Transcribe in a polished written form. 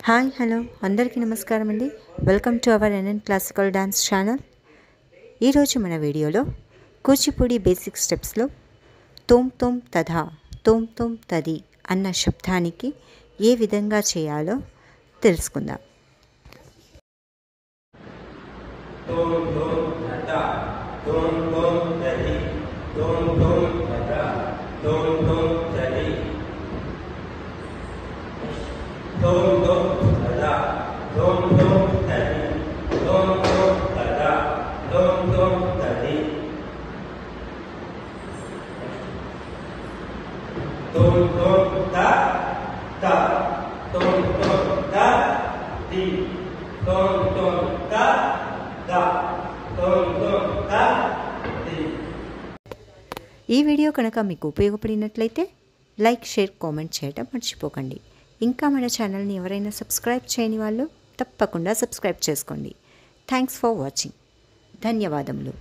Hi hello అందరికీ నమస్కారం అండి. Welcome to our NN classical dance channel. ఈరోజు మన వీడియోలో కూచిపూడి బేసిక్ స్టెప్స్లో తోమ్ తోమ్ తధా తోమ్ తోమ్ తది అన్న శబ్దానికి ఏ విధంగా చేయాలో తెలుసుకుందాం. తోమ్ తోమ్ తధా తోమ్ తోమ్ తది తోమ్ తోమ్ తధా తోమ్ తోమ్ తది తోమ్ తోమ్ తధా తోమ్ తోమ్ తది తోమ్ తోమ్ తధా తోమ్ తోమ్ తది తోమ్ తోమ్ త త తోమ్ తోమ్ త ది తోమ్ తోమ్ త ద తోమ్ తోమ్ త ది. ఈ వీడియో కనుక మీకు ఉపయోగపడినట్లయితే లైక్, షేర్, కామెంట్ చేయడం మర్చిపోకండి. ఇంకా మన ఛానల్ని ఎవరైనా సబ్స్క్రైబ్ చేయని వాళ్ళు తప్పకుండా సబ్స్క్రైబ్ చేసుకోండి. Thanks for watching. ధన్యవాదములు.